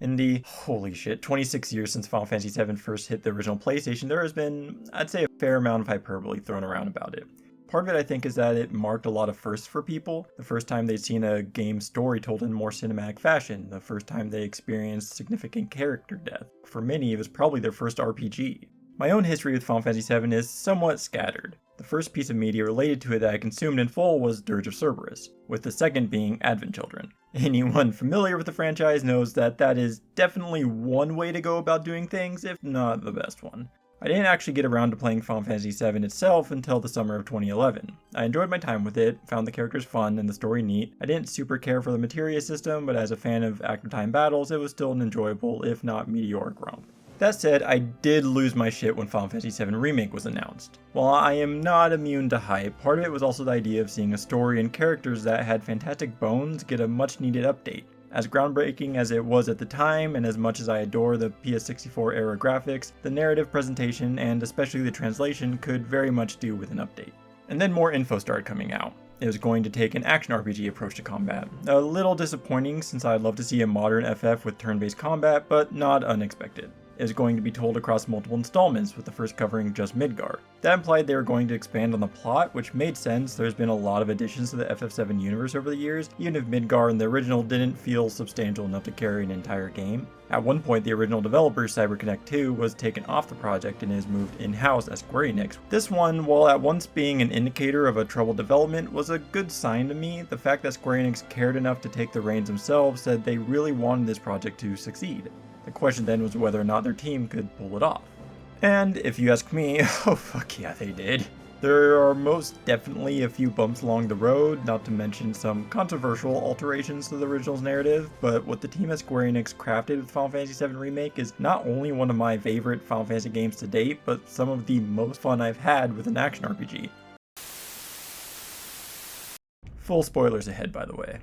In the, holy shit, 26 years since Final Fantasy VII first hit the original PlayStation, there has been, I'd say, a fair amount of hyperbole thrown around about it. Part of it, I think, is that it marked a lot of firsts for people. The first time they'd seen a game's story told in more cinematic fashion. The first time they experienced significant character death. For many, it was probably their first RPG. My own history with Final Fantasy VII is somewhat scattered. The first piece of media related to it that I consumed in full was Dirge of Cerberus, with the second being Advent Children. Anyone familiar with the franchise knows that that is definitely one way to go about doing things, if not the best one. I didn't actually get around to playing Final Fantasy VII itself until the summer of 2011. I enjoyed my time with it, found the characters fun and the story neat. I didn't super care for the materia system, but as a fan of active time battles, it was still an enjoyable, if not meteoric romp. That said, I did lose my shit when Final Fantasy VII Remake was announced. While I am not immune to hype, part of it was also the idea of seeing a story and characters that had fantastic bones get a much needed update. As groundbreaking as it was at the time, and as much as I adore the PS64 era graphics, the narrative presentation, and especially the translation, could very much do with an update. And then more info started coming out. It was going to take an action RPG approach to combat. A little disappointing since I'd love to see a modern FF with turn-based combat, but not unexpected. It was going to be told across multiple installments, with the first covering just Midgar. That implied they were going to expand on the plot, which made sense. There's been a lot of additions to the FF7 universe over the years, even if Midgar in the original didn't feel substantial enough to carry an entire game. At one point, the original developer, CyberConnect 2, was taken off the project and is moved in-house at Square Enix. This one, while at once being an indicator of a troubled development, was a good sign to me. The fact that Square Enix cared enough to take the reins themselves said they really wanted this project to succeed. The question then was whether or not their team could pull it off. And if you ask me, oh fuck yeah they did. There are most definitely a few bumps along the road, not to mention some controversial alterations to the original's narrative, but what the team at Square Enix crafted with Final Fantasy VII Remake is not only one of my favorite Final Fantasy games to date, but some of the most fun I've had with an action RPG. Full spoilers ahead, by the way.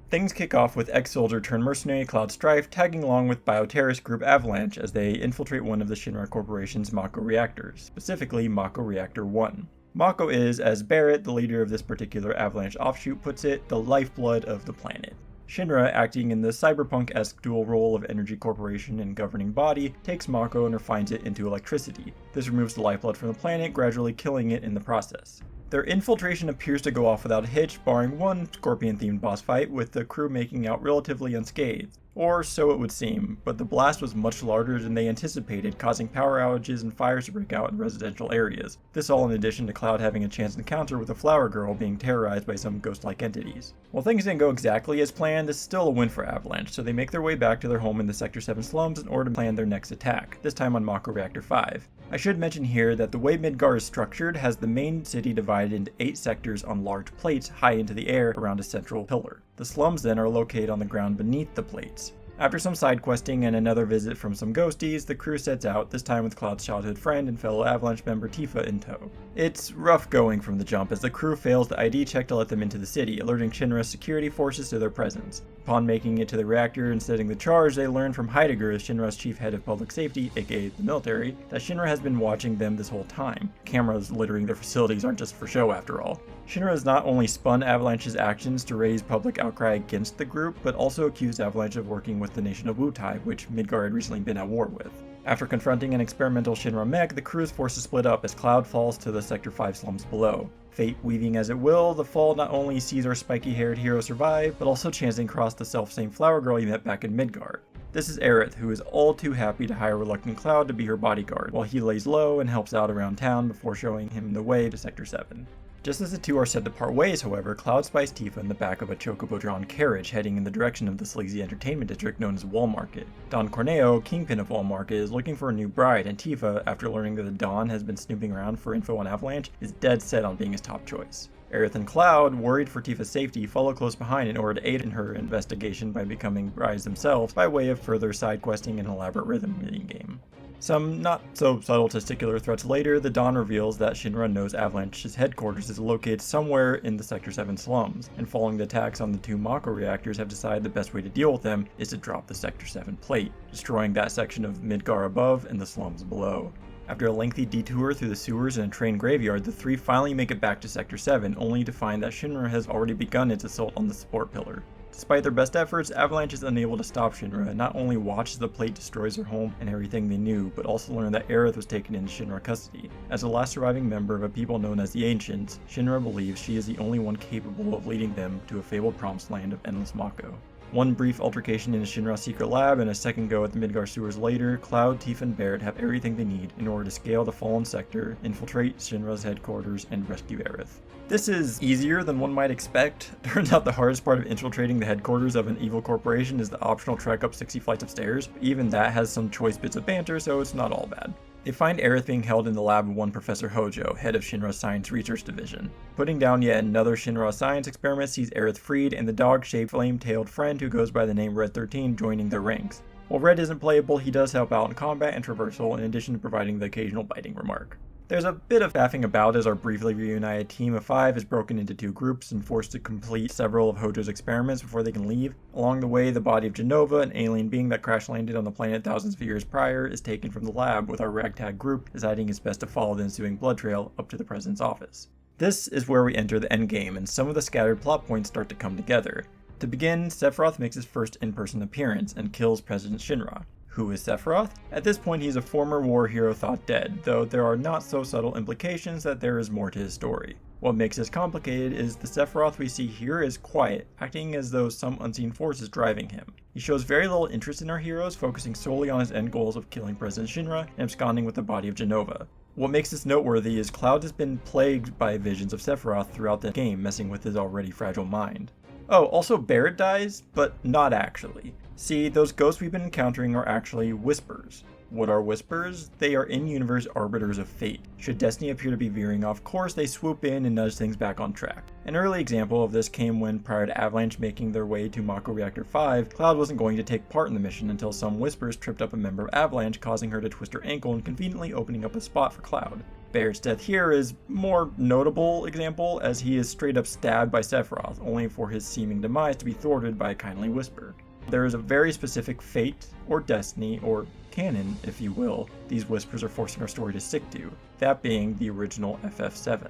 Things kick off with ex-soldier turned mercenary Cloud Strife tagging along with bioterrorist group Avalanche as they infiltrate one of the Shinra Corporation's Mako reactors, specifically Mako Reactor 1. Mako is, as Barrett, the leader of this particular Avalanche offshoot, puts it, the lifeblood of the planet. Shinra, acting in the cyberpunk-esque dual role of energy corporation and governing body, takes Mako and refines it into electricity. This removes the lifeblood from the planet, gradually killing it in the process. Their infiltration appears to go off without a hitch, barring one Scorpion-themed boss fight, with the crew making out relatively unscathed. Or so it would seem, but the blast was much larger than they anticipated, causing power outages and fires to break out in residential areas. This all in addition to Cloud having a chance encounter with a flower girl being terrorized by some ghost-like entities. While things didn't go exactly as planned, this is still a win for Avalanche, so they make their way back to their home in the Sector 7 slums in order to plan their next attack, this time on Mako Reactor 5. I should mention here that the way Midgar is structured has the main city divided into 8 sectors on large plates high into the air around a central pillar. The slums then are located on the ground beneath the plates. After some side questing and another visit from some ghosties, the crew sets out, this time with Cloud's childhood friend and fellow Avalanche member Tifa in tow. It's rough going from the jump as the crew fails the ID check to let them into the city, alerting Shinra's security forces to their presence. Upon making it to the reactor and setting the charge, they learn from Heidegger, Shinra's chief head of public safety, aka the military, that Shinra has been watching them this whole time. Cameras littering their facilities aren't just for show after all. Shinra has not only spun Avalanche's actions to raise public outcry against the group, but also accused Avalanche of working with the nation of Wutai, which Midgar had recently been at war with. After confronting an experimental Shinra mech, the crew's forces split up as Cloud falls to the Sector 5 slums below. Fate weaving as it will, the fall not only sees our spiky-haired hero survive, but also chancing across the self-same flower girl he met back in Midgar. This is Aerith, who is all too happy to hire reluctant Cloud to be her bodyguard, while he lays low and helps out around town before showing him the way to Sector 7. Just as the two are set to part ways, however, Cloud spies Tifa in the back of a chocobo-drawn carriage heading in the direction of the sleazy entertainment district known as Wall Market. Don Corneo, kingpin of Wall Market, is looking for a new bride, and Tifa, after learning that the Don has been snooping around for info on Avalanche, is dead set on being his top choice. Aerith and Cloud, worried for Tifa's safety, follow close behind in order to aid in her investigation by becoming brides themselves by way of further side questing and elaborate rhythm minigame. Some not-so-subtle testicular threats later, the Dawn reveals that Shinra knows Avalanche's headquarters is located somewhere in the Sector 7 slums, and following the attacks on the 2 Mako reactors have decided the best way to deal with them is to drop the Sector 7 plate, destroying that section of Midgar above and the slums below. After a lengthy detour through the sewers and a train graveyard, the three finally make it back to Sector 7, only to find that Shinra has already begun its assault on the support pillar. Despite their best efforts, Avalanche is unable to stop Shinra, and not only watch as the plate destroys their home and everything they knew, but also learn that Aerith was taken into Shinra custody. As the last surviving member of a people known as the Ancients, Shinra believes she is the only one capable of leading them to a fabled promised land of endless Mako. One brief altercation in a Shinra secret lab and a second go at the Midgar sewers later, Cloud, Tifa, and Barret have everything they need in order to scale the fallen sector, infiltrate Shinra's headquarters, and rescue Aerith. This is easier than one might expect. Turns out the hardest part of infiltrating the headquarters of an evil corporation is the optional trek up 60 flights of stairs. Even that has some choice bits of banter, so it's not all bad. They find Aerith being held in the lab of one Professor Hojo, head of Shinra's Science Research Division. Putting down yet another Shinra science experiment sees Aerith freed and the dog-shaped flame-tailed friend who goes by the name Red 13 joining their ranks. While Red isn't playable, he does help out in combat and traversal in addition to providing the occasional biting remark. There's a bit of faffing about as our briefly reunited team of 5 is broken into 2 groups and forced to complete several of Hojo's experiments before they can leave. Along the way, the body of Genova, an alien being that crash-landed on the planet thousands of years prior, is taken from the lab, with our ragtag group deciding it's best to follow the ensuing blood trail up to the President's office. This is where we enter the endgame, and some of the scattered plot points start to come together. To begin, Sephiroth makes his first in-person appearance and kills President Shinra. Who is Sephiroth? At this point, he's a former war hero thought dead, though there are not so subtle implications that there is more to his story. What makes this complicated is the Sephiroth we see here is quiet, acting as though some unseen force is driving him. He shows very little interest in our heroes, focusing solely on his end goals of killing President Shinra and absconding with the body of Genova. What makes this noteworthy is Cloud has been plagued by visions of Sephiroth throughout the game, messing with his already fragile mind. Oh, also Barret dies, but not actually. See, those ghosts we've been encountering are actually whispers. What are whispers? They are in-universe arbiters of fate. Should destiny appear to be veering off course, they swoop in and nudge things back on track. An early example of this came when, prior to Avalanche making their way to Mako Reactor 5, Cloud wasn't going to take part in the mission until some whispers tripped up a member of Avalanche, causing her to twist her ankle and conveniently opening up a spot for Cloud. Barret's death here is more notable example, as he is straight up stabbed by Sephiroth, only for his seeming demise to be thwarted by a kindly whisper. There is a very specific fate, or destiny, or canon, if you will, these whispers are forcing our story to stick to, that being the original FF7.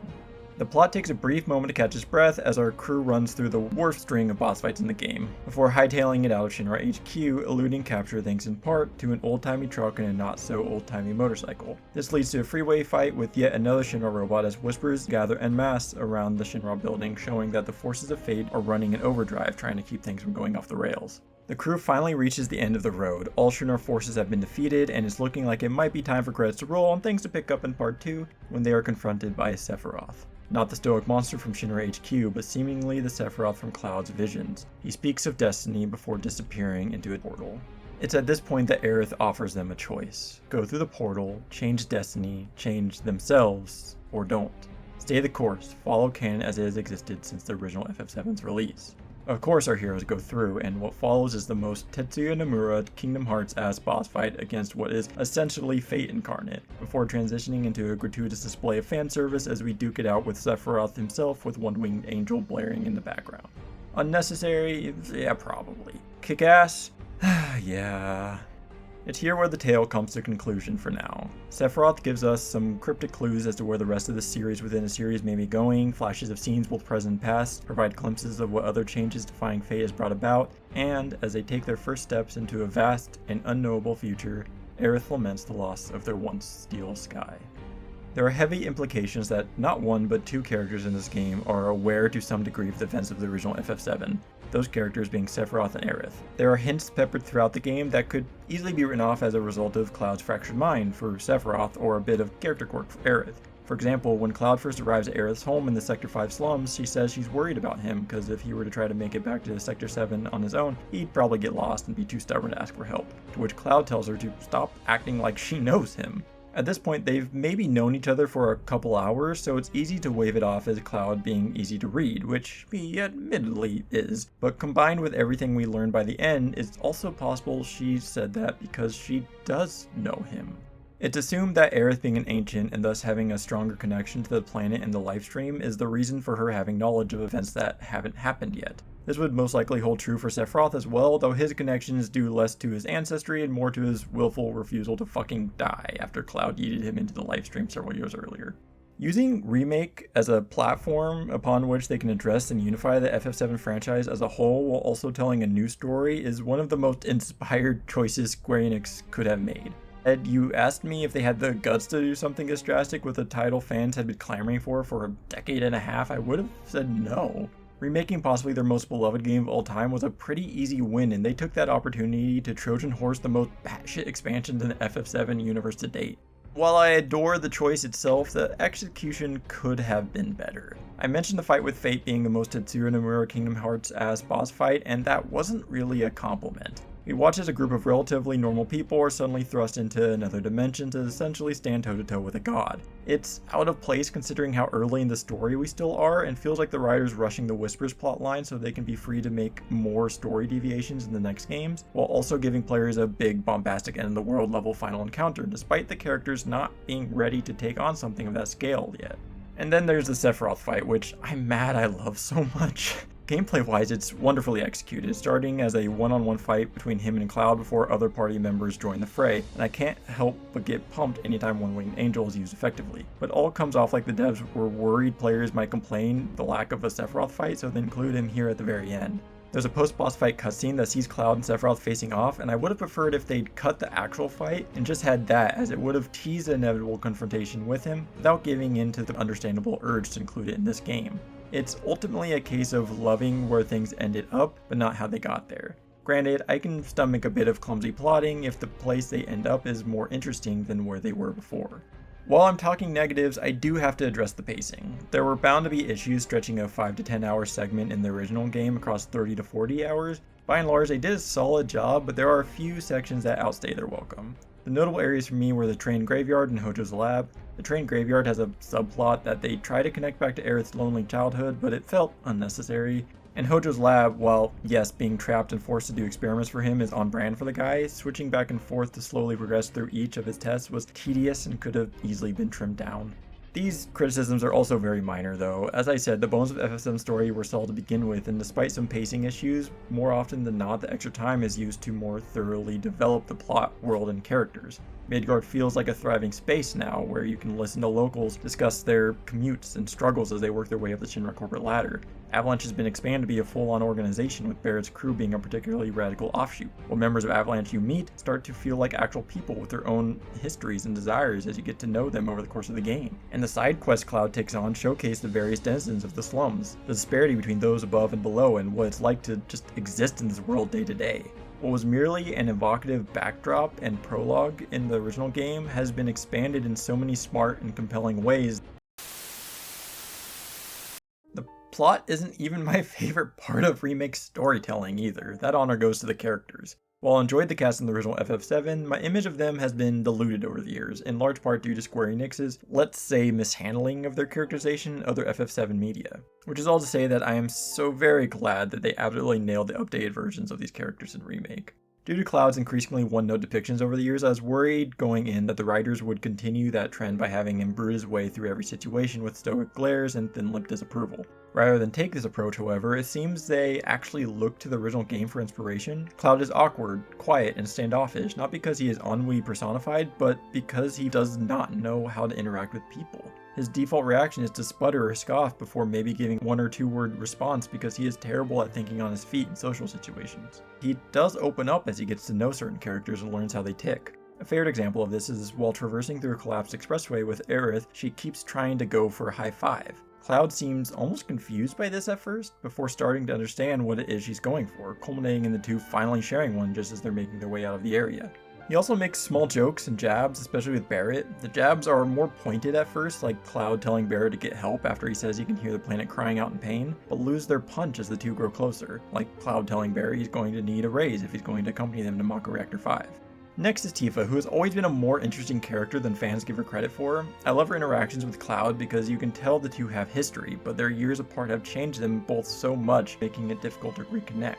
The plot takes a brief moment to catch its breath as our crew runs through the worst string of boss fights in the game, before hightailing it out of Shinra HQ, eluding capture thanks in part to an old-timey truck and a not-so-old-timey motorcycle. This leads to a freeway fight with yet another Shinra robot as whispers gather en masse around the Shinra building, showing that the forces of fate are running in overdrive, trying to keep things from going off the rails. The crew finally reaches the end of the road, all Shinra forces have been defeated, and it's looking like it might be time for credits to roll and things to pick up in part 2 when they are confronted by Sephiroth. Not the stoic monster from Shinra HQ, but seemingly the Sephiroth from Cloud's visions. He speaks of destiny before disappearing into a portal. It's at this point that Aerith offers them a choice. Go through the portal, change destiny, change themselves, or don't. Stay the course, follow canon as it has existed since the original FF7's release. Of course our heroes go through, and what follows is the most Tetsuya Nomura Kingdom Hearts-ass boss fight against what is essentially Fate incarnate, before transitioning into a gratuitous display of fan service as we duke it out with Sephiroth himself with one-winged angel blaring in the background. Unnecessary? Yeah, probably. Kick-ass? Yeah. It's here where the tale comes to conclusion for now. Sephiroth gives us some cryptic clues as to where the rest of the series within a series may be going, flashes of scenes both present and past, provide glimpses of what other changes defying fate has brought about, and, as they take their first steps into a vast and unknowable future, Aerith laments the loss of their once steel sky. There are heavy implications that not one but 2 characters in this game are aware to some degree of the events of the original FF7, those characters being Sephiroth and Aerith. There are hints peppered throughout the game that could easily be written off as a result of Cloud's fractured mind for Sephiroth or a bit of character quirk for Aerith. For example, when Cloud first arrives at Aerith's home in the Sector 5 slums, she says she's worried about him because if he were to try to make it back to Sector 7 on his own, he'd probably get lost and be too stubborn to ask for help, to which Cloud tells her to stop acting like she knows him. At this point, they've maybe known each other for a couple hours, so it's easy to wave it off as Cloud being easy to read, which he admittedly is. But combined with everything we learn by the end, it's also possible she said that because she does know him. It's assumed that Aerith being an ancient and thus having a stronger connection to the planet and the lifestream is the reason for her having knowledge of events that haven't happened yet. This would most likely hold true for Sephiroth as well, though his connection is due less to his ancestry and more to his willful refusal to fucking die after Cloud yeeted him into the lifestream several years earlier. Using Remake as a platform upon which they can address and unify the FF7 franchise as a whole while also telling a new story is one of the most inspired choices Square Enix could have made. Ed, you asked me if they had the guts to do something as drastic with a title fans had been clamoring for a decade and a half. I would have said no. Remaking possibly their most beloved game of all time was a pretty easy win, and they took that opportunity to Trojan horse the most batshit expansions in the FF7 universe to date. While I adore the choice itself, the execution could have been better. I mentioned the fight with Fate being the most Tetsuya Nomura Kingdom Hearts-ass boss fight, and that wasn't really a compliment. We watch as a group of relatively normal people are suddenly thrust into another dimension to essentially stand toe-to-toe with a god. It's out of place considering how early in the story we still are, and feels like the writers rushing the Whispers plotline so they can be free to make more story deviations in the next games, while also giving players a big bombastic end-of-the-world level final encounter, despite the characters not being ready to take on something of that scale yet. And then there's the Sephiroth fight, which I'm mad I love so much. Gameplay-wise, it's wonderfully executed, starting as a one-on-one fight between him and Cloud before other party members join the fray, and I can't help but get pumped anytime One-Winged Angel is used effectively. But all comes off like the devs were worried players might complain the lack of a Sephiroth fight, so they include him here at the very end. There's a post-boss fight cutscene that sees Cloud and Sephiroth facing off, and I would have preferred if they'd cut the actual fight and just had that, as it would have teased the inevitable confrontation with him without giving in to the understandable urge to include it in this game. It's ultimately a case of loving where things ended up, but not how they got there. Granted, I can stomach a bit of clumsy plotting if the place they end up is more interesting than where they were before. While I'm talking negatives, I do have to address the pacing. There were bound to be issues stretching a 5 to 10 hour segment in the original game across 30 to 40 hours. By and large, they did a solid job, but there are a few sections that outstay their welcome. The notable areas for me were the train graveyard and Hojo's lab. The train graveyard has a subplot that they try to connect back to Aerith's lonely childhood, but it felt unnecessary. And Hojo's lab, while yes, being trapped and forced to do experiments for him is on brand for the guy, switching back and forth to slowly progress through each of his tests was tedious and could have easily been trimmed down. These criticisms are also very minor though. As I said, the bones of FF7's story were solid to begin with, and despite some pacing issues, more often than not the extra time is used to more thoroughly develop the plot, world, and characters. Midgard feels like a thriving space now, where you can listen to locals discuss their commutes and struggles as they work their way up the Shinra corporate ladder. Avalanche has been expanded to be a full-on organization, with Barrett's crew being a particularly radical offshoot, while members of Avalanche you meet start to feel like actual people with their own histories and desires as you get to know them over the course of the game. And the side quest Cloud takes on showcase the various denizens of the slums, the disparity between those above and below, and what it's like to just exist in this world day to day. What was merely an evocative backdrop and prologue in the original game has been expanded in so many smart and compelling ways. The plot isn't even my favorite part of Remake's storytelling either. That honor goes to the characters. While I enjoyed the cast in the original FF7, my image of them has been diluted over the years, in large part due to Square Enix's, let's say, mishandling of their characterization in other FF7 media. Which is all to say that I am so very glad that they absolutely nailed the updated versions of these characters in Remake. Due to Cloud's increasingly one-note depictions over the years, I was worried going in that the writers would continue that trend by having him brood his way through every situation with stoic glares and thin-lipped disapproval. Rather than take this approach, however, it seems they actually look to the original game for inspiration. Cloud is awkward, quiet, and standoffish, not because he is ennui personified, but because he does not know how to interact with people. His default reaction is to sputter or scoff before maybe giving one or two word response because he is terrible at thinking on his feet in social situations. He does open up as he gets to know certain characters and learns how they tick. A favorite example of this is while traversing through a collapsed expressway with Aerith, she keeps trying to go for a high five. Cloud seems almost confused by this at first, before starting to understand what it is she's going for, culminating in the two finally sharing one just as they're making their way out of the area. He also makes small jokes and jabs, especially with Barrett. The jabs are more pointed at first, like Cloud telling Barrett to get help after he says he can hear the planet crying out in pain, but lose their punch as the two grow closer, like Cloud telling Barrett he's going to need a raise if he's going to accompany them to Mako Reactor 5. Next is Tifa, who has always been a more interesting character than fans give her credit for. I love her interactions with Cloud because you can tell the two have history, but their years apart have changed them both so much, making it difficult to reconnect.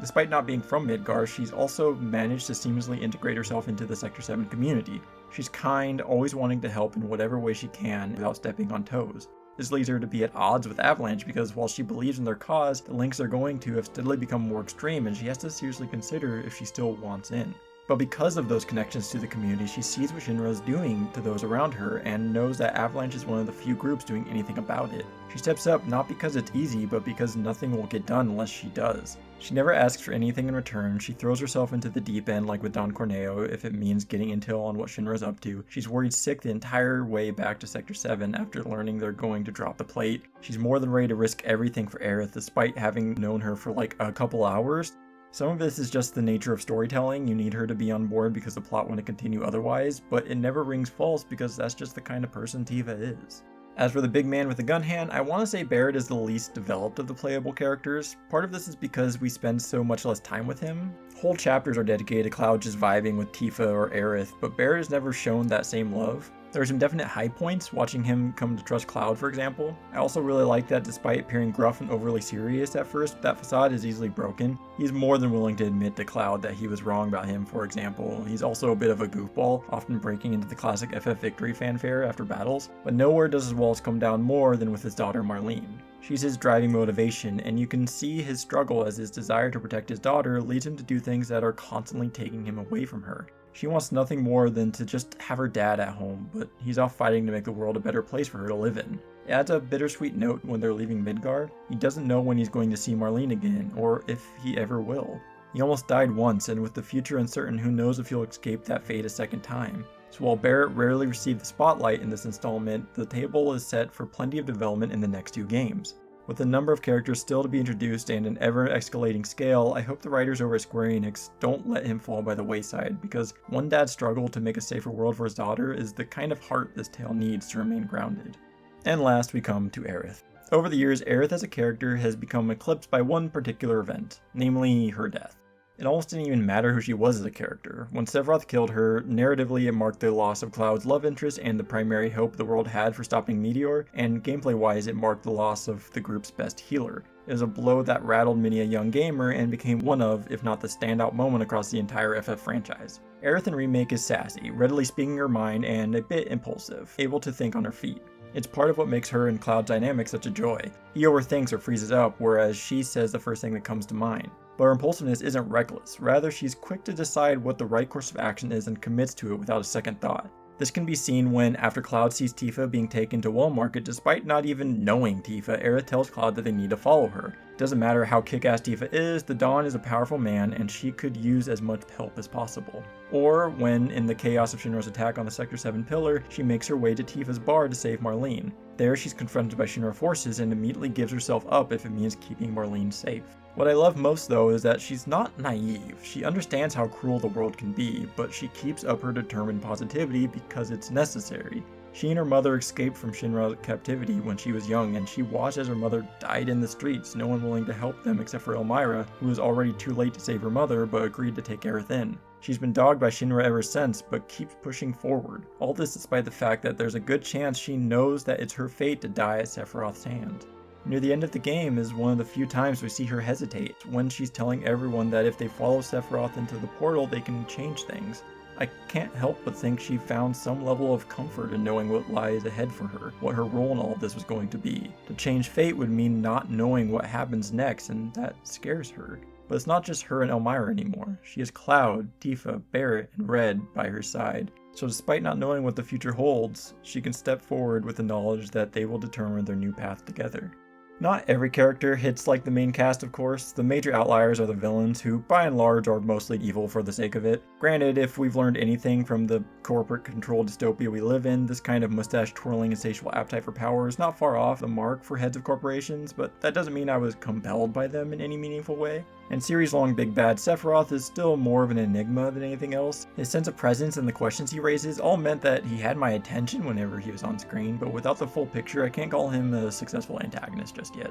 Despite not being from Midgar, she's also managed to seamlessly integrate herself into the Sector 7 community. She's kind, always wanting to help in whatever way she can without stepping on toes. This leads her to be at odds with Avalanche because while she believes in their cause, the links they're going to have steadily become more extreme and she has to seriously consider if she still wants in. But because of those connections to the community, she sees what Shinra is doing to those around her and knows that Avalanche is one of the few groups doing anything about it. She steps up not because it's easy, but because nothing will get done unless she does. She never asks for anything in return. She throws herself into the deep end like with Don Corneo if it means getting intel on what Shinra's up to. She's worried sick the entire way back to Sector 7 after learning they're going to drop the plate. She's more than ready to risk everything for Aerith despite having known her for like a couple hours. Some of this is just the nature of storytelling. You need her to be on board because the plot wouldn't continue otherwise, but it never rings false because that's just the kind of person Tifa is. As for the big man with the gun hand, I want to say Barrett is the least developed of the playable characters. Part of this is because we spend so much less time with him. Whole chapters are dedicated to Cloud just vibing with Tifa or Aerith, but Barrett has never shown that same love. There are some definite high points, watching him come to trust Cloud for example. I also really like that despite appearing gruff and overly serious at first, that facade is easily broken. He's more than willing to admit to Cloud that he was wrong about him, for example. He's also a bit of a goofball, often breaking into the classic FF victory fanfare after battles, but nowhere does his walls come down more than with his daughter Marlene. She's his driving motivation, and you can see his struggle as his desire to protect his daughter leads him to do things that are constantly taking him away from her. She wants nothing more than to just have her dad at home, but he's off fighting to make the world a better place for her to live in. It adds a bittersweet note when they're leaving Midgard. He doesn't know when he's going to see Marlene again, or if he ever will. He almost died once, and with the future uncertain, who knows if he'll escape that fate a second time. So while Barrett rarely received the spotlight in this installment, the table is set for plenty of development in the next two games. With a number of characters still to be introduced and an ever-escalating scale, I hope the writers over at Square Enix don't let him fall by the wayside, because one dad's struggle to make a safer world for his daughter is the kind of heart this tale needs to remain grounded. And last we come to Aerith. Over the years, Aerith as a character has become eclipsed by one particular event, namely her death. It almost didn't even matter who she was as a character. When Sephiroth killed her, narratively it marked the loss of Cloud's love interest and the primary hope the world had for stopping Meteor, and gameplay-wise it marked the loss of the group's best healer. It was a blow that rattled many a young gamer and became one of, if not the standout moment across the entire FF franchise. Aerith in Remake is sassy, readily speaking her mind, and a bit impulsive, able to think on her feet. It's part of what makes her and Cloud's dynamic such a joy. He overthinks or freezes up, whereas she says the first thing that comes to mind. But her impulsiveness isn't reckless, rather she's quick to decide what the right course of action is and commits to it without a second thought. This can be seen when, after Cloud sees Tifa being taken to Wall Market, despite not even knowing Tifa, Aerith tells Cloud that they need to follow her. It doesn't matter how kick-ass Tifa is, the Dawn is a powerful man and she could use as much help as possible. Or when, in the chaos of Shinra's attack on the Sector 7 pillar, she makes her way to Tifa's bar to save Marlene. There she's confronted by Shinra forces and immediately gives herself up if it means keeping Marlene safe. What I love most though is that she's not naive. She understands how cruel the world can be, but she keeps up her determined positivity because it's necessary. She and her mother escaped from Shinra captivity when she was young, and she watched as her mother died in the streets, no one willing to help them except for Elmira, who was already too late to save her mother but agreed to take Aerith in. She's been dogged by Shinra ever since, but keeps pushing forward. All this despite the fact that there's a good chance she knows that it's her fate to die at Sephiroth's hand. Near the end of the game is one of the few times we see her hesitate, when she's telling everyone that if they follow Sephiroth into the portal they can change things. I can't help but think she found some level of comfort in knowing what lies ahead for her, what her role in all of this was going to be. To change fate would mean not knowing what happens next, and that scares her. But it's not just her and Elmira anymore. She has Cloud, Tifa, Barrett, and Red by her side. So despite not knowing what the future holds, she can step forward with the knowledge that they will determine their new path together. Not every character hits like the main cast, of course. The major outliers are the villains, who by and large are mostly evil for the sake of it. Granted, if we've learned anything from the corporate-controlled dystopia we live in, this kind of mustache-twirling insatiable appetite for power is not far off the mark for heads of corporations, but that doesn't mean I was compelled by them in any meaningful way. And series-long Big Bad Sephiroth is still more of an enigma than anything else. His sense of presence and the questions he raises all meant that he had my attention whenever he was on screen, but without the full picture I can't call him a successful antagonist just yet.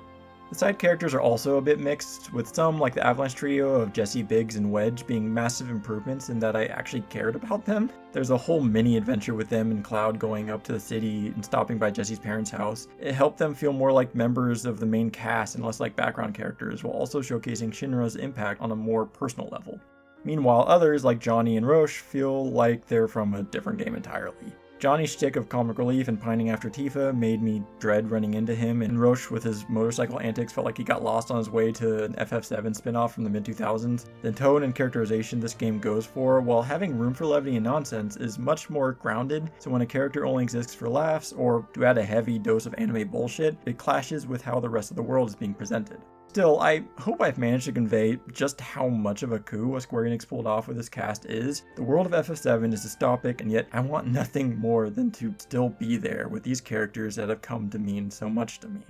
The side characters are also a bit mixed, with some, like the Avalanche trio of Jesse, Biggs, and Wedge, being massive improvements in that I actually cared about them. There's a whole mini-adventure with them and Cloud going up to the city and stopping by Jesse's parents' house. It helped them feel more like members of the main cast and less like background characters, while also showcasing Shinra's impact on a more personal level. Meanwhile, others, like Johnny and Roche, feel like they're from a different game entirely. Johnny's shtick of comic relief and pining after Tifa made me dread running into him, and Roche with his motorcycle antics felt like he got lost on his way to an FF7 spin-off from the mid-2000s. The tone and characterization this game goes for, while having room for levity and nonsense, is much more grounded, so when a character only exists for laughs, or to add a heavy dose of anime bullshit, it clashes with how the rest of the world is being presented. Still, I hope I've managed to convey just how much of a coup what Square Enix pulled off with this cast is. The world of FF7 is dystopic, and yet I want nothing more than to still be there with these characters that have come to mean so much to me.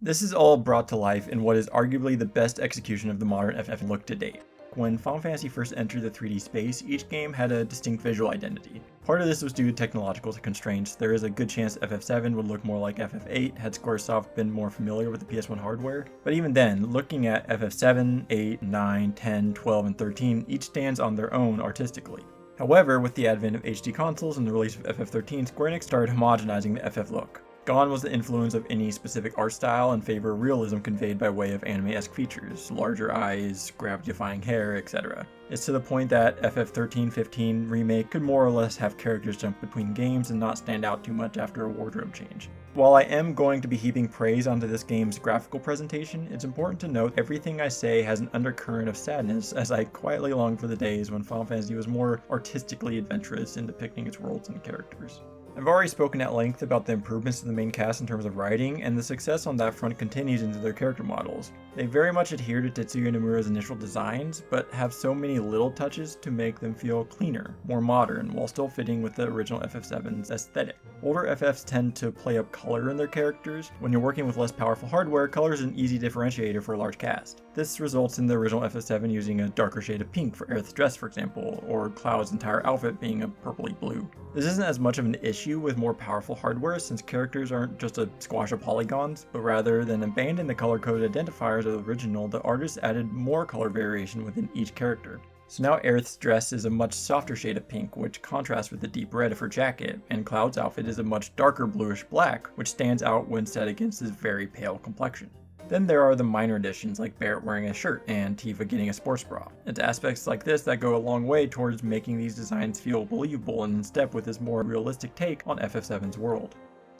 This is all brought to life in what is arguably the best execution of the modern FF look to date. When Final Fantasy first entered the 3D space, each game had a distinct visual identity. Part of this was due to technological constraints. There is a good chance FF7 would look more like FF8 had Squaresoft been more familiar with the PS1 hardware. But even then, looking at FF7, 8, 9, 10, 12, and 13, each stands on their own artistically. However, with the advent of HD consoles and the release of FF13, Square Enix started homogenizing the FF look. Gone was the influence of any specific art style in favor of realism conveyed by way of anime-esque features, larger eyes, gravity-defying hair, etc. It's to the point that FF13-15 Remake could more or less have characters jump between games and not stand out too much after a wardrobe change. While I am going to be heaping praise onto this game's graphical presentation, it's important to note everything I say has an undercurrent of sadness, as I quietly long for the days when Final Fantasy was more artistically adventurous in depicting its worlds and characters. I've already spoken at length about the improvements to the main cast in terms of writing, and the success on that front continues into their character models. They very much adhere to Tetsuya Nomura's initial designs, but have so many little touches to make them feel cleaner, more modern, while still fitting with the original FF7's aesthetic. Older FFs tend to play up color in their characters. When you're working with less powerful hardware, color is an easy differentiator for a large cast. This results in the original FF7 using a darker shade of pink for Aerith's dress, for example, or Cloud's entire outfit being a purpley blue. This isn't as much of an issue with more powerful hardware, since characters aren't just a squash of polygons, but rather than abandon the color-coded identifiers of the original, the artist added more color variation within each character. So now Aerith's dress is a much softer shade of pink, which contrasts with the deep red of her jacket, and Cloud's outfit is a much darker bluish black, which stands out when set against his very pale complexion. Then there are the minor additions like Barrett wearing a shirt and Tifa getting a sports bra. It's aspects like this that go a long way towards making these designs feel believable and in step with this more realistic take on FF7's world.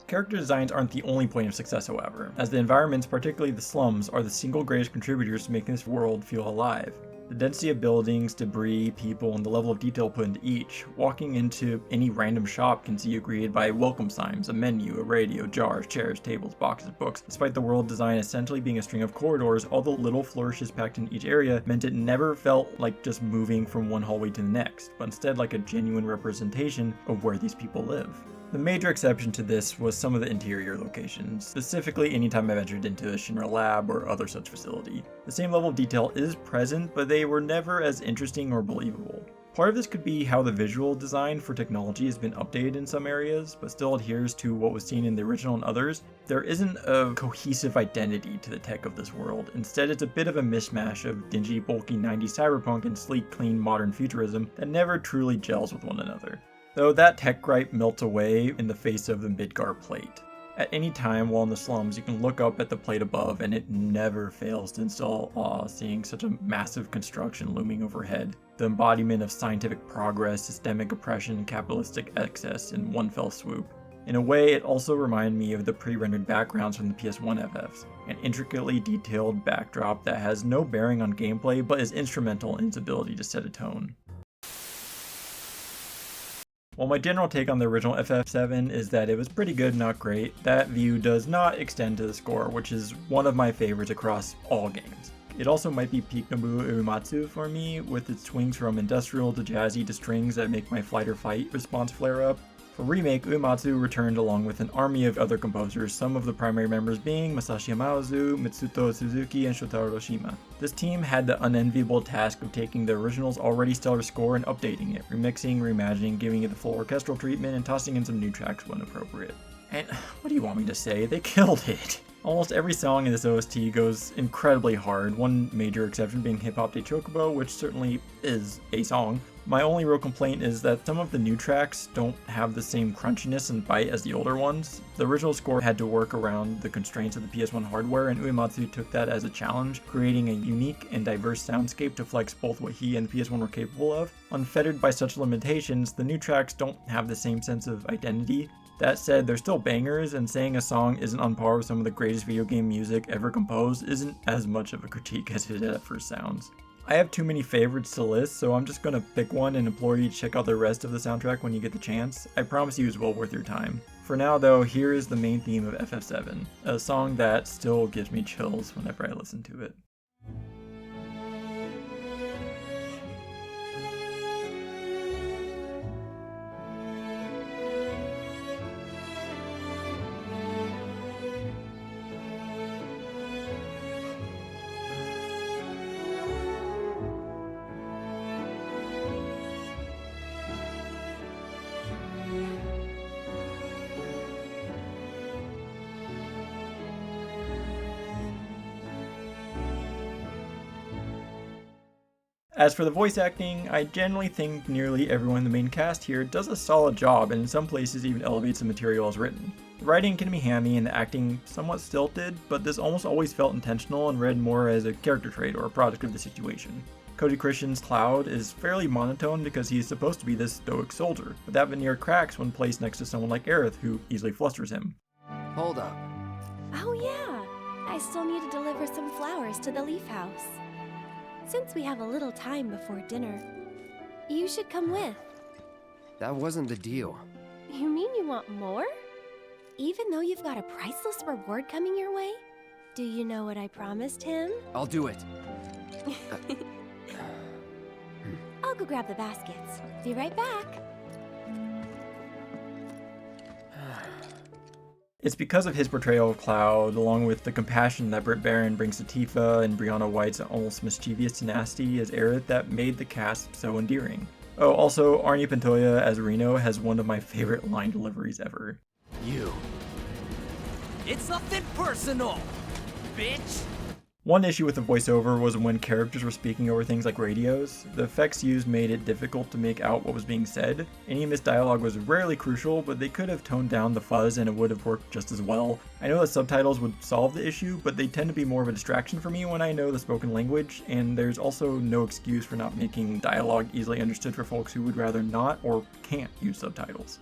Character designs aren't the only point of success, however, as the environments, particularly the slums, are the single greatest contributors to making this world feel alive. The density of buildings, debris, people, and the level of detail put into each. Walking into any random shop can see you greeted by welcome signs, a menu, a radio, jars, chairs, tables, boxes, books. Despite the world design essentially being a string of corridors, all the little flourishes packed in each area meant it never felt like just moving from one hallway to the next, but instead like a genuine representation of where these people live. The major exception to this was some of the interior locations, specifically anytime I ventured into a Shinra lab or other such facility. The same level of detail is present, but they were never as interesting or believable. Part of this could be how the visual design for technology has been updated in some areas, but still adheres to what was seen in the original and others. There isn't a cohesive identity to the tech of this world. Instead, it's a bit of a mishmash of dingy, bulky 90s cyberpunk and sleek, clean, modern futurism that never truly gels with one another. Though that tech gripe melts away in the face of the Midgar plate. At any time while in the slums, you can look up at the plate above and it never fails to instill awe seeing such a massive construction looming overhead. The embodiment of scientific progress, systemic oppression, and capitalistic excess in one fell swoop. In a way, it also reminded me of the pre-rendered backgrounds from the PS1 FFs, an intricately detailed backdrop that has no bearing on gameplay but is instrumental in its ability to set a tone. While my general take on the original FF7 is that it was pretty good, not great, that view does not extend to the score, which is one of my favorites across all games. It also might be peak Nobuo Uematsu for me, with its swings from industrial to jazzy to strings that make my flight or fight response flare up. For Remake, Uematsu returned along with an army of other composers, some of the primary members being Masashi Yamaozu, Mitsuto Suzuki, and Shotaro Hiroshima. This team had the unenviable task of taking the original's already stellar score and updating it, remixing, reimagining, giving it the full orchestral treatment, and tossing in some new tracks when appropriate. And what do you want me to say? They killed it! Almost every song in this OST goes incredibly hard, one major exception being Hip Hop de Chocobo, which certainly is a song. My only real complaint is that some of the new tracks don't have the same crunchiness and bite as the older ones. The original score had to work around the constraints of the PS1 hardware, and Uematsu took that as a challenge, creating a unique and diverse soundscape to flex both what he and the PS1 were capable of. Unfettered by such limitations, the new tracks don't have the same sense of identity. That said, they're still bangers, and saying a song isn't on par with some of the greatest video game music ever composed isn't as much of a critique as it at first sounds. I have too many favorites to list, so I'm just gonna pick one and implore you to check out the rest of the soundtrack when you get the chance. I promise you it's well worth your time. For now though, here is the main theme of FF7, a song that still gives me chills whenever I listen to it. As for the voice acting, I generally think nearly everyone in the main cast here does a solid job, and in some places even elevates the material as written. The writing can be hammy and the acting somewhat stilted, but this almost always felt intentional and read more as a character trait or a product of the situation. Cody Christian's Cloud is fairly monotone because he is supposed to be this stoic soldier, but that veneer cracks when placed next to someone like Aerith, who easily flusters him. Hold up. Oh yeah, I still need to deliver some flowers to the Leaf House. Since we have a little time before dinner, you should come with. That wasn't the deal. You mean you want more? Even though you've got a priceless reward coming your way? Do you know what I promised him? I'll do it. I'll go grab the baskets. Be right back. It's because of his portrayal of Cloud, along with the compassion that Britt Baron brings to Tifa and Brianna White's almost mischievous tenacity as Aerith, that made the cast so endearing. Oh, also, Arnie Pantoja as Reno has one of my favorite line deliveries ever. You. It's nothing personal, bitch! One issue with the voiceover was when characters were speaking over things like radios. The effects used made it difficult to make out what was being said. Any missed dialogue was rarely crucial, but they could have toned down the fuzz and it would have worked just as well. I know that subtitles would solve the issue, but they tend to be more of a distraction for me when I know the spoken language, and there's also no excuse for not making dialogue easily understood for folks who would rather not or can't use subtitles.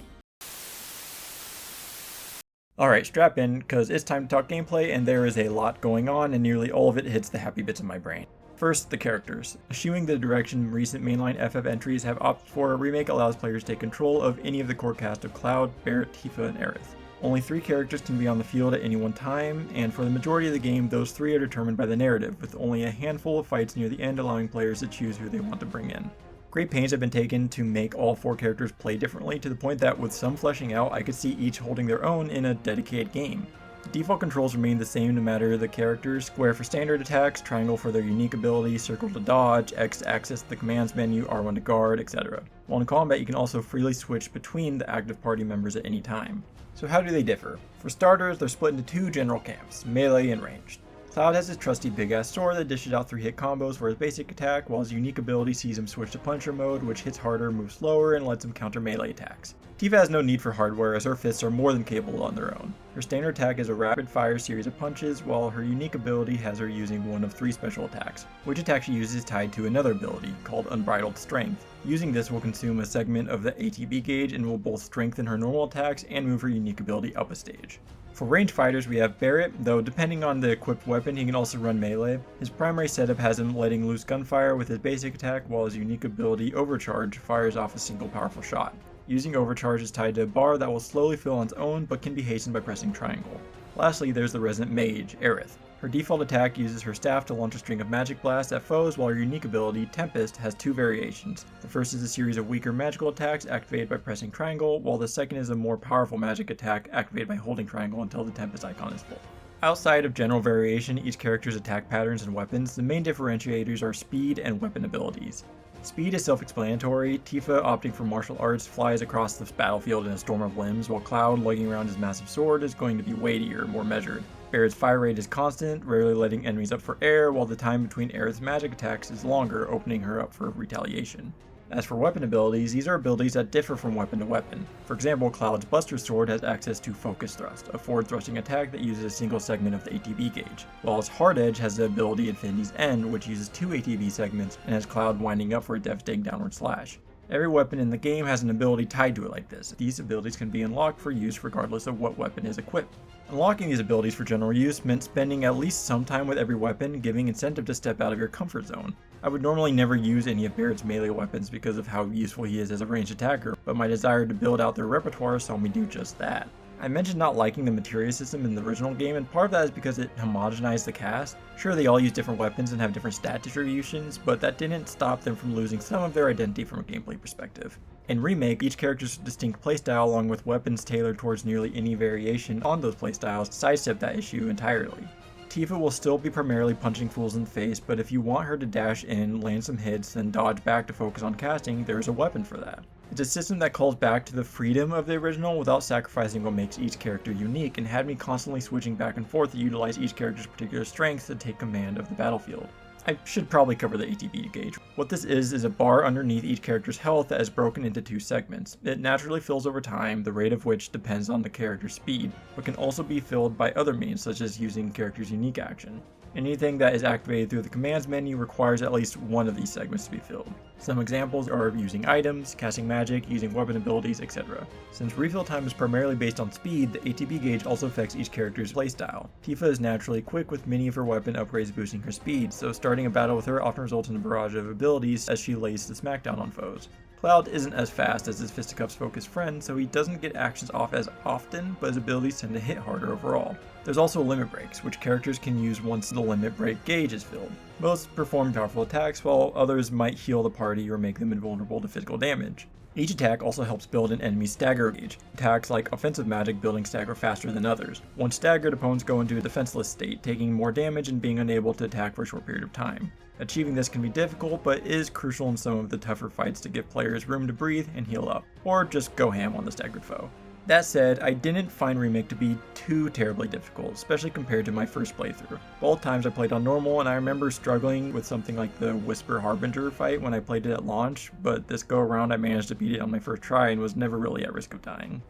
Alright, strap in, because it's time to talk gameplay, and there is a lot going on, and nearly all of it hits the happy bits of my brain. First, the characters. Eschewing the direction recent mainline FF entries have opted for, a remake allows players to take control of any of the core cast of Cloud, Barret, Tifa, and Aerith. Only 3 characters can be on the field at any one time, and for the majority of the game, those 3 are determined by the narrative, with only a handful of fights near the end allowing players to choose who they want to bring in. Great pains have been taken to make all 4 characters play differently, to the point that with some fleshing out, I could see each holding their own in a dedicated game. The default controls remain the same no matter the characters: square for standard attacks, triangle for their unique ability, circle to dodge, X to access the commands menu, R1 to guard, etc. While in combat, you can also freely switch between the active party members at any time. So how do they differ? For starters, they're split into 2 general camps, melee and ranged. Cloud has his trusty big-ass sword that dishes out 3-hit combos for his basic attack, while his unique ability sees him switch to puncher mode, which hits harder, moves slower, and lets him counter melee attacks. Tifa has no need for hardware, as her fists are more than capable on their own. Her standard attack is a rapid-fire series of punches, while her unique ability has her using one of 3 special attacks. Which attack she uses is tied to another ability, called Unbridled Strength. Using this will consume a segment of the ATB gauge and will both strengthen her normal attacks and move her unique ability up a stage. For ranged fighters, we have Barret, though depending on the equipped weapon, he can also run melee. His primary setup has him letting loose gunfire with his basic attack, while his unique ability, Overcharge, fires off a single powerful shot. Using Overcharge is tied to a bar that will slowly fill on its own, but can be hastened by pressing triangle. Lastly, there's the resident mage, Aerith. Her default attack uses her staff to launch a string of magic blasts at foes, while her unique ability, Tempest, has 2 variations. The first is a series of weaker magical attacks activated by pressing triangle, while the second is a more powerful magic attack activated by holding triangle until the Tempest icon is full. Outside of general variation, each character's attack patterns and weapons, the main differentiators are speed and weapon abilities. Speed is self-explanatory. Tifa, opting for martial arts, flies across the battlefield in a storm of limbs, while Cloud, lugging around his massive sword, is going to be weightier, more measured. Barrett's fire rate is constant, rarely letting enemies up for air, while the time between Aerith's magic attacks is longer, opening her up for retaliation. As for weapon abilities, these are abilities that differ from weapon to weapon. For example, Cloud's Buster Sword has access to Focus Thrust, a forward thrusting attack that uses a single segment of the ATB gauge, while its Hard Edge has the ability Infinity's End, which uses 2 ATB segments and has Cloud winding up for a devastating downward slash. Every weapon in the game has an ability tied to it like this. These abilities can be unlocked for use regardless of what weapon is equipped. Unlocking these abilities for general use meant spending at least some time with every weapon, giving incentive to step out of your comfort zone. I would normally never use any of Barrett's melee weapons because of how useful he is as a ranged attacker, but my desire to build out their repertoire saw me do just that. I mentioned not liking the materia system in the original game, and part of that is because it homogenized the cast. Sure, they all use different weapons and have different stat distributions, but that didn't stop them from losing some of their identity from a gameplay perspective. In Remake, each character's distinct playstyle along with weapons tailored towards nearly any variation on those playstyles sidestep that issue entirely. Tifa will still be primarily punching fools in the face, but if you want her to dash in, land some hits, then dodge back to focus on casting, there is a weapon for that. It's a system that calls back to the freedom of the original without sacrificing what makes each character unique, and had me constantly switching back and forth to utilize each character's particular strengths to take command of the battlefield. I should probably cover the ATB gauge. What this is a bar underneath each character's health that is broken into 2 segments. It naturally fills over time, the rate of which depends on the character's speed, but can also be filled by other means such as using the character's unique action. Anything that is activated through the commands menu requires at least one of these segments to be filled. Some examples are using items, casting magic, using weapon abilities, etc. Since refill time is primarily based on speed, the ATB gauge also affects each character's playstyle. Tifa is naturally quick with many of her weapon upgrades boosting her speed, so starting a battle with her often results in a barrage of abilities as she lays the smackdown on foes. Cloud isn't as fast as his Fisticuffs focused friend, so he doesn't get actions off as often, but his abilities tend to hit harder overall. There's also limit breaks, which characters can use once the limit break gauge is filled. Most perform powerful attacks, while others might heal the party or make them invulnerable to physical damage. Each attack also helps build an enemy's stagger gauge, attacks like offensive magic building stagger faster than others. Once staggered, opponents go into a defenseless state, taking more damage and being unable to attack for a short period of time. Achieving this can be difficult, but is crucial in some of the tougher fights to give players room to breathe and heal up, or just go ham on the staggered foe. That said, I didn't find Remake to be too terribly difficult, especially compared to my first playthrough. Both times I played on normal, and I remember struggling with something like the Whisper Harbinger fight when I played it at launch, but this go around I managed to beat it on my first try and was never really at risk of dying.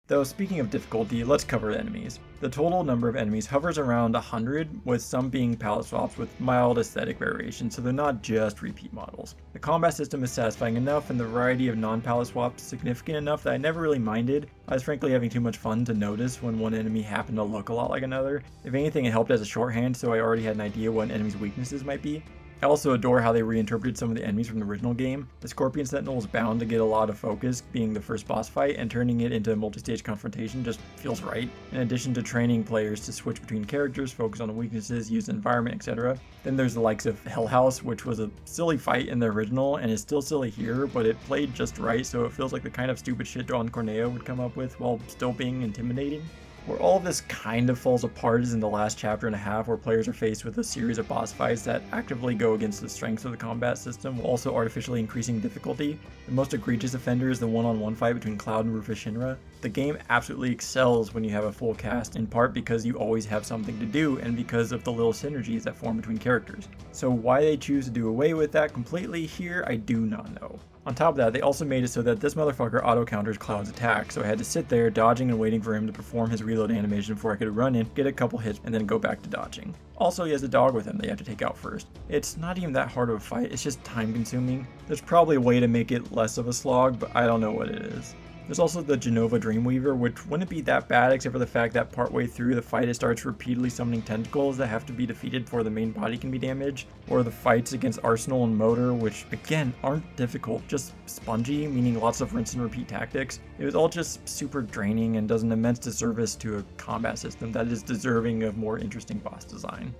Though speaking of difficulty, let's cover enemies. The total number of enemies hovers around 100, with some being palette swaps with mild aesthetic variation, so they're not just repeat models. The combat system is satisfying enough and the variety of non-palette swaps significant enough that I never really minded. I was frankly having too much fun to notice when one enemy happened to look a lot like another. If anything, it helped as a shorthand, so I already had an idea what an enemy's weaknesses might be. I also adore how they reinterpreted some of the enemies from the original game. The Scorpion Sentinel is bound to get a lot of focus, being the first boss fight, and turning it into a multi-stage confrontation just feels right. In addition to training players to switch between characters, focus on the weaknesses, use the environment, etc. Then there's the likes of Hell House, which was a silly fight in the original and is still silly here, but it played just right, so it feels like the kind of stupid shit Don Corneo would come up with while still being intimidating. Where all of this kind of falls apart is in the last chapter and a half, where players are faced with a series of boss fights that actively go against the strengths of the combat system while also artificially increasing difficulty. The most egregious offender is the one-on-one fight between Cloud and Rufus Shinra. The game absolutely excels when you have a full cast, in part because you always have something to do and because of the little synergies that form between characters. So why they choose to do away with that completely here, I do not know. On top of that, they also made it so that this motherfucker auto-counters Cloud's attack, so I had to sit there dodging and waiting for him to perform his reload animation before I could run in, get a couple hits, and then go back to dodging. Also, he has a dog with him that you have to take out first. It's not even that hard of a fight, it's just time consuming. There's probably a way to make it less of a slog, but I don't know what it is. There's also the Genova Dreamweaver, which wouldn't be that bad except for the fact that partway through the fight it starts repeatedly summoning tentacles that have to be defeated before the main body can be damaged, or the fights against Arsenal and Motor, which again aren't difficult, just spongy, meaning lots of rinse and repeat tactics. It was all just super draining and does an immense disservice to a combat system that is deserving of more interesting boss design.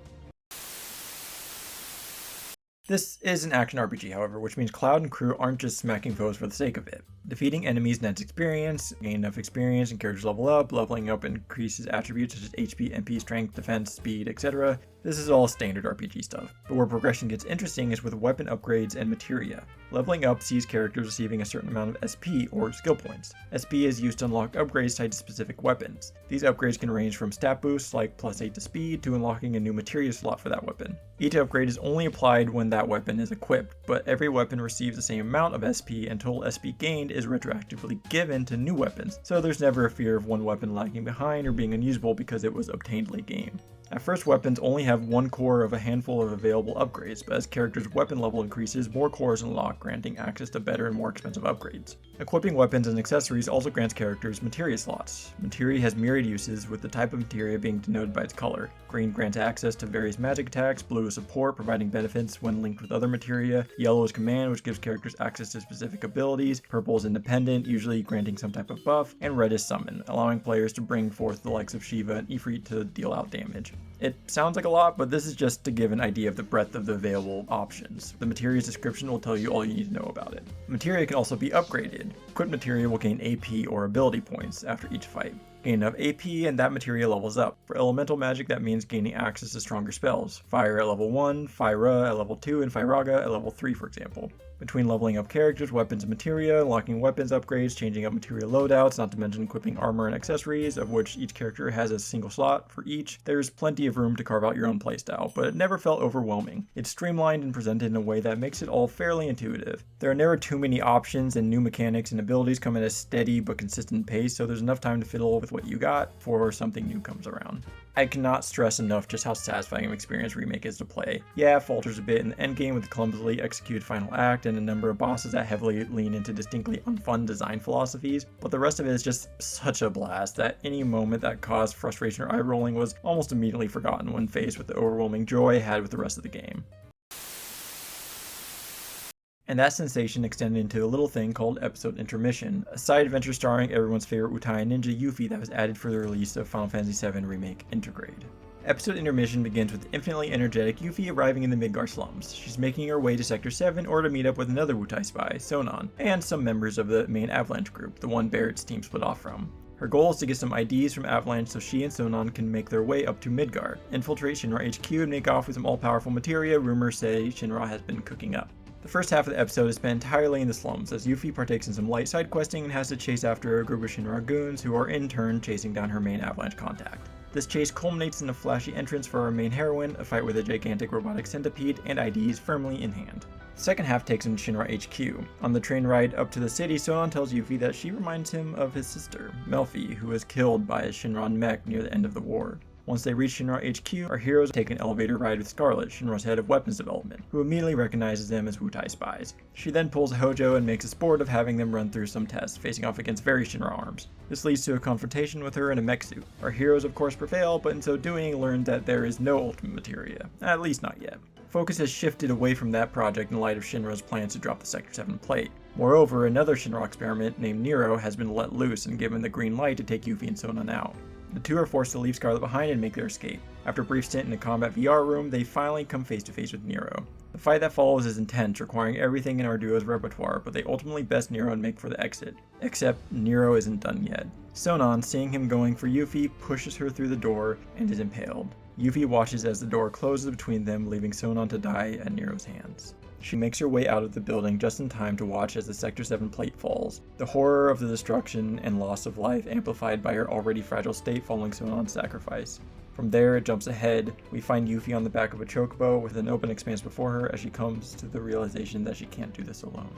This is an action RPG, however, which means Cloud and crew aren't just smacking foes for the sake of it. Defeating enemies nets experience, gain enough experience and characters level up, leveling up increases attributes such as HP, MP, strength, defense, speed, etc. This is all standard RPG stuff, but where progression gets interesting is with weapon upgrades and materia. Leveling up sees characters receiving a certain amount of SP or skill points. SP is used to unlock upgrades tied to specific weapons. These upgrades can range from stat boosts like +8 to speed to unlocking a new materia slot for that weapon. Each upgrade is only applied when that weapon is equipped, but every weapon receives the same amount of SP and total SP gained is retroactively given to new weapons, so there's never a fear of one weapon lagging behind or being unusable because it was obtained late game. At first, weapons only have one core of a handful of available upgrades, but as characters' weapon level increases, more cores unlock, granting access to better and more expensive upgrades. Equipping weapons and accessories also grants characters materia slots. Materia has myriad uses, with the type of materia being denoted by its color. Green grants access to various magic attacks, blue is support, providing benefits when linked with other materia, yellow is command, which gives characters access to specific abilities, purple is independent, usually granting some type of buff, and red is summon, allowing players to bring forth the likes of Shiva and Ifrit to deal out damage. It sounds like a lot, but this is just to give an idea of the breadth of the available options. The materia's description will tell you all you need to know about it. Materia can also be upgraded. Equipped materia will gain AP or ability points after each fight. Gain enough AP and that materia levels up. For elemental magic, that means gaining access to stronger spells. Fire at level 1, Fyra at level 2, and Fyraga at level 3 for example. Between leveling up characters, weapons, and materia, unlocking weapons upgrades, changing up materia loadouts, not to mention equipping armor and accessories, of which each character has a single slot for each, there's plenty of room to carve out your own playstyle, but it never felt overwhelming. It's streamlined and presented in a way that makes it all fairly intuitive. There are never too many options, and new mechanics and abilities come at a steady but consistent pace, so there's enough time to fiddle with what you got before something new comes around. I cannot stress enough just how satisfying of an experience Remake is to play. Yeah, it falters a bit in the endgame with the clumsily executed final act and a number of bosses that heavily lean into distinctly unfun design philosophies, but the rest of it is just such a blast that any moment that caused frustration or eye rolling was almost immediately forgotten when faced with the overwhelming joy I had with the rest of the game. And that sensation extended into a little thing called Episode Intermission, a side adventure starring everyone's favorite Utai ninja Yuffie that was added for the release of Final Fantasy VII Remake Intergrade. Episode Intermission begins with infinitely energetic Yuffie arriving in the Midgar slums. She's making her way to Sector 7 in order to meet up with another Wutai spy, Sonon, and some members of the main Avalanche group, the one Barrett's team split off from. Her goal is to get some IDs from Avalanche so she and Sonon can make their way up to Midgar, infiltrate Shinra HQ, and make off with some all-powerful materia rumors say Shinra has been cooking up. The first half of the episode is spent entirely in the slums, as Yuffie partakes in some light side questing and has to chase after a group of Shinra goons who are in turn chasing down her main Avalanche contact. This chase culminates in a flashy entrance for our main heroine, a fight with a gigantic robotic centipede, and IDs firmly in hand. The second half takes him to Shinra HQ. On the train ride up to the city, Sonon tells Yuffie that she reminds him of his sister, Melfi, who was killed by a Shinran mech near the end of the war. Once they reach Shinra HQ, our heroes take an elevator ride with Scarlet, Shinra's head of weapons development, who immediately recognizes them as Wutai spies. She then pulls a Hojo and makes a sport of having them run through some tests, facing off against very Shinra arms. This leads to a confrontation with her in a mech suit. Our heroes of course prevail, but in so doing learn that there is no ultimate materia, at least not yet. Focus has shifted away from that project in light of Shinra's plans to drop the Sector 7 plate. Moreover, another Shinra experiment named Nero has been let loose and given the green light to take Yuffie and Sonon out. The two are forced to leave Scarlet behind and make their escape. After a brief stint in a combat VR room, they finally come face to face with Nero. The fight that follows is intense, requiring everything in our duo's repertoire, but they ultimately best Nero and make for the exit. Except, Nero isn't done yet. Sonon, seeing him going for Yuffie, pushes her through the door and is impaled. Yuffie watches as the door closes between them, leaving Sonon to die at Nero's hands. She makes her way out of the building just in time to watch as the Sector 7 plate falls, the horror of the destruction and loss of life amplified by her already fragile state following Sonon's sacrifice. From there, it jumps ahead. We find Yuffie on the back of a chocobo with an open expanse before her as she comes to the realization that she can't do this alone.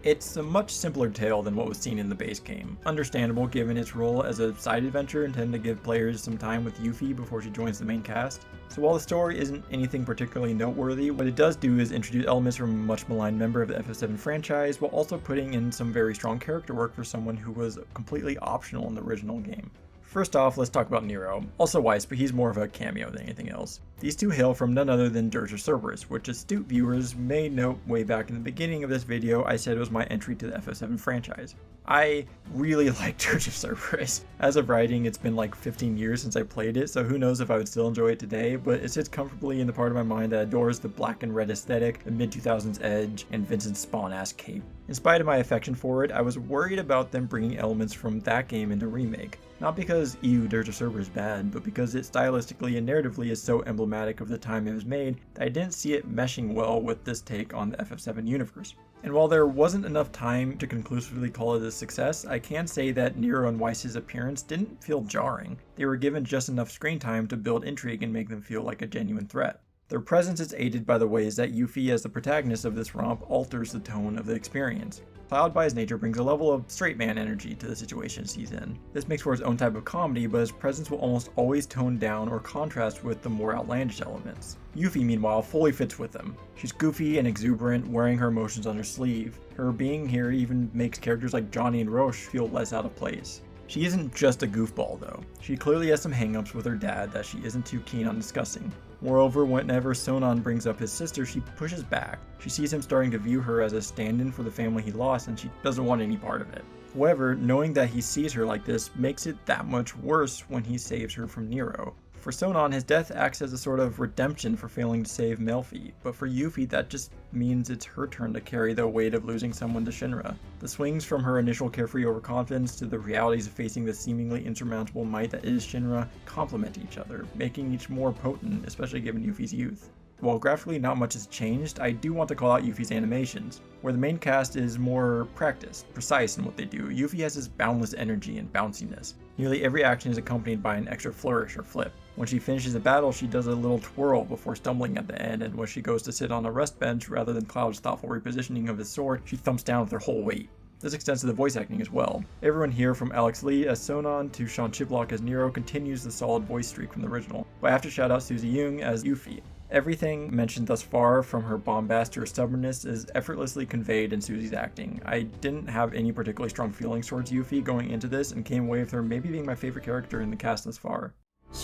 It's a much simpler tale than what was seen in the base game, understandable given its role as a side adventure intended to give players some time with Yuffie before she joins the main cast. So while the story isn't anything particularly noteworthy, what it does do is introduce elements from a much maligned member of the FF7 franchise while also putting in some very strong character work for someone who was completely optional in the original game. First off, let's talk about Nero, also Weiss, but he's more of a cameo than anything else. These two hail from none other than Dirge Cerberus, which astute viewers may note way back in the beginning of this video I said was my entry to the FF7 franchise. I really like Dirge of Cerberus. As of writing, it's been like 15 years since I played it, so who knows if I would still enjoy it today, but it sits comfortably in the part of my mind that adores the black and red aesthetic, the mid-2000s edge, and Vincent's Spawn-ass cape. In spite of my affection for it, I was worried about them bringing elements from that game into remake. Not because Dirge of Cerberus is bad, but because it stylistically and narratively is so emblematic of the time it was made that I didn't see it meshing well with this take on the FF7 universe. And while there wasn't enough time to conclusively call it a success, I can say that Nero and Weiss's appearance didn't feel jarring. They were given just enough screen time to build intrigue and make them feel like a genuine threat. Their presence is aided by the ways that Yuffie as the protagonist of this romp alters the tone of the experience. Cloud by his nature brings a level of straight man energy to the situations he's in. This makes for his own type of comedy, but his presence will almost always tone down or contrast with the more outlandish elements. Yuffie, meanwhile, fully fits with them. She's goofy and exuberant, wearing her emotions on her sleeve. Her being here even makes characters like Johnny and Roche feel less out of place. She isn't just a goofball though. She clearly has some hangups with her dad that she isn't too keen on discussing. Moreover, whenever Sonon brings up his sister, she pushes back. She sees him starting to view her as a stand-in for the family he lost, and she doesn't want any part of it. However, knowing that he sees her like this makes it that much worse when he saves her from Nero. For Sonon, his death acts as a sort of redemption for failing to save Melfi, but for Yuffie, that just means it's her turn to carry the weight of losing someone to Shinra. The swings from her initial carefree overconfidence to the realities of facing the seemingly insurmountable might that is Shinra complement each other, making each more potent, especially given Yuffie's youth. While graphically not much has changed, I do want to call out Yuffie's animations. Where the main cast is more practiced, precise in what they do, Yuffie has this boundless energy and bounciness. Nearly every action is accompanied by an extra flourish or flip. When she finishes a battle, she does a little twirl before stumbling at the end, and when she goes to sit on a rest bench, rather than Cloud's thoughtful repositioning of his sword, she thumps down with her whole weight. This extends to the voice acting as well. Everyone here from Alex Lee as Sonon to Sean Chiplock as Nero continues the solid voice streak from the original, but I have to shout out Suzy Young as Yuffie. Everything mentioned thus far, from her bombast to her stubbornness, is effortlessly conveyed in Susie's acting. I didn't have any particularly strong feelings towards Yuffie going into this, and came away with her maybe being my favorite character in the cast thus far.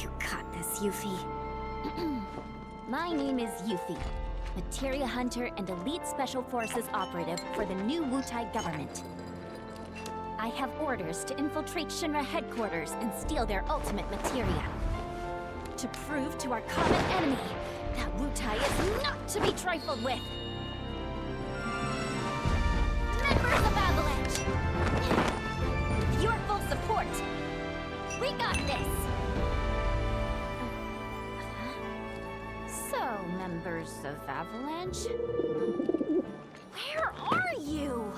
You got this, Yuffie. My name is Yuffie, Materia Hunter and Elite Special Forces Operative for the new Wutai government. I have orders to infiltrate Shinra headquarters and steal their ultimate materia. To prove to our common enemy that Wutai is not to be trifled with. Members of Avalanche! With your full support, we got this! So, members of Avalanche, where are you?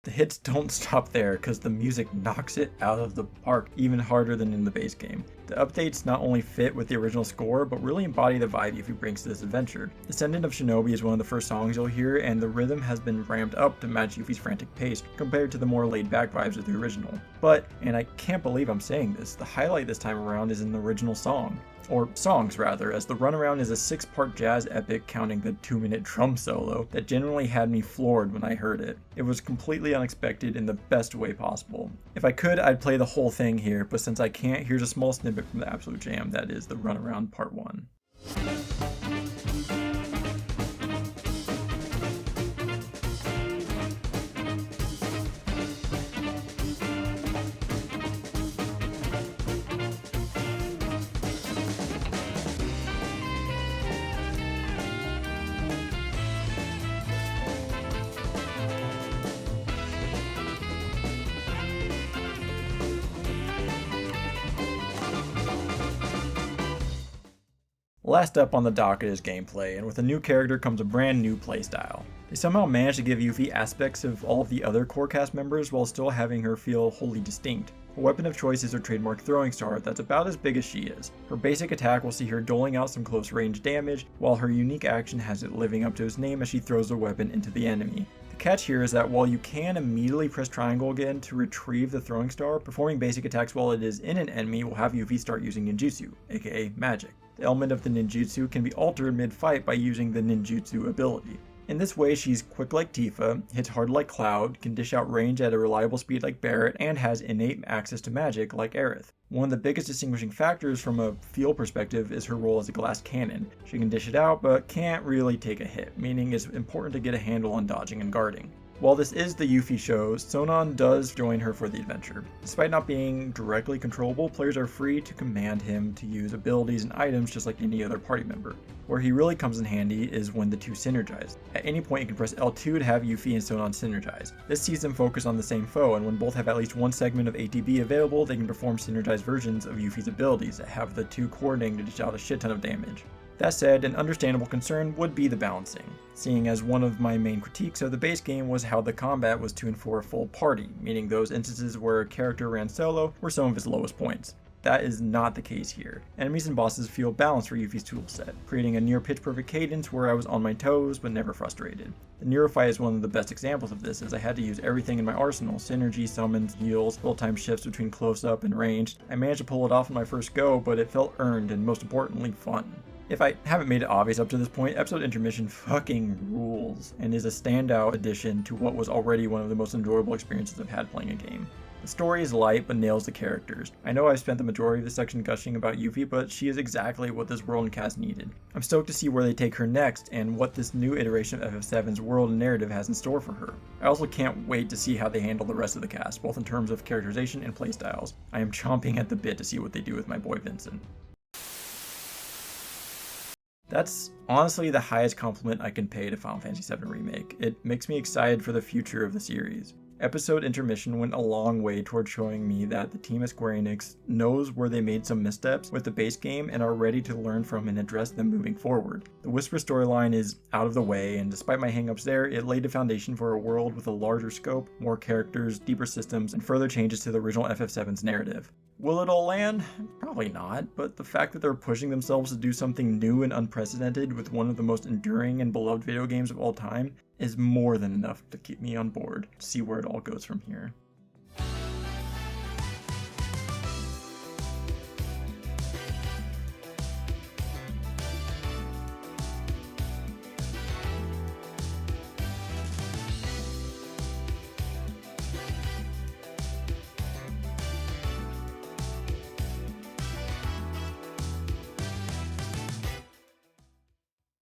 The hits don't stop there, because the music knocks it out of the park even harder than in the base game. The updates not only fit with the original score, but really embody the vibe Yuffie brings to this adventure. Descendant of Shinobi is one of the first songs you'll hear, and the rhythm has been ramped up to match Yuffie's frantic pace, compared to the more laid-back vibes of the original. But, and I can't believe I'm saying this, the highlight this time around is in the original song. Or songs rather, as the Runaround is a 6-part jazz epic counting the 2-minute drum solo that genuinely had me floored when I heard it. It was completely unexpected in the best way possible. If I could, I'd play the whole thing here, but since I can't, here's a small snippet from the absolute jam that is the Runaround Part 1. Last up on the docket is gameplay, and with a new character comes a brand new playstyle. They somehow managed to give Yuffie aspects of all of the other core cast members while still having her feel wholly distinct. Her weapon of choice is her trademark throwing star that's about as big as she is. Her basic attack will see her doling out some close range damage, while her unique action has it living up to its name as she throws the weapon into the enemy. The catch here is that while you can immediately press triangle again to retrieve the throwing star, performing basic attacks while it is in an enemy will have Yuffie start using ninjutsu, aka magic. The element of the ninjutsu can be altered mid-fight by using the ninjutsu ability. In this way, she's quick like Tifa, hits hard like Cloud, can dish out range at a reliable speed like Barret, and has innate access to magic like Aerith. One of the biggest distinguishing factors from a feel perspective is her role as a glass cannon. She can dish it out, but can't really take a hit, meaning it's important to get a handle on dodging and guarding. While this is the Yuffie show, Sonon does join her for the adventure. Despite not being directly controllable, players are free to command him to use abilities and items just like any other party member. Where he really comes in handy is when the two synergize. At any point you can press L2 to have Yuffie and Sonon synergize. This sees them focus on the same foe, and when both have at least one segment of ATB available, they can perform synergized versions of Yuffie's abilities that have the two coordinating to dish out a shit ton of damage. That said, an understandable concern would be the balancing, seeing as one of my main critiques of the base game was how the combat was tuned for a full party, meaning those instances where a character ran solo were some of his lowest points. That is not the case here. Enemies and bosses feel balanced for Yuffie's toolset, creating a near pitch perfect cadence where I was on my toes but never frustrated. The Nero fight is one of the best examples of this, as I had to use everything in my arsenal: synergy, summons, heals, full-time shifts between close-up and ranged. I managed to pull it off on my first go, but it felt earned and most importantly fun. If I haven't made it obvious up to this point, episode Intermission fucking rules, and is a standout addition to what was already one of the most enjoyable experiences I've had playing a game. The story is light, but nails the characters. I know I've spent the majority of this section gushing about Yuffie, but she is exactly what this world and cast needed. I'm stoked to see where they take her next, and what this new iteration of FF7's world and narrative has in store for her. I also can't wait to see how they handle the rest of the cast, both in terms of characterization and playstyles. I am chomping at the bit to see what they do with my boy Vincent. That's honestly the highest compliment I can pay to Final Fantasy VII Remake. It makes me excited for the future of the series. Episode Intermission went a long way toward showing me that the team at Square Enix knows where they made some missteps with the base game and are ready to learn from and address them moving forward. The Whisper storyline is out of the way, and despite my hangups there, it laid the foundation for a world with a larger scope, more characters, deeper systems, and further changes to the original FF7's narrative. Will it all land? Probably not, but the fact that they're pushing themselves to do something new and unprecedented with one of the most enduring and beloved video games of all time is more than enough to keep me on board to see where it all goes from here.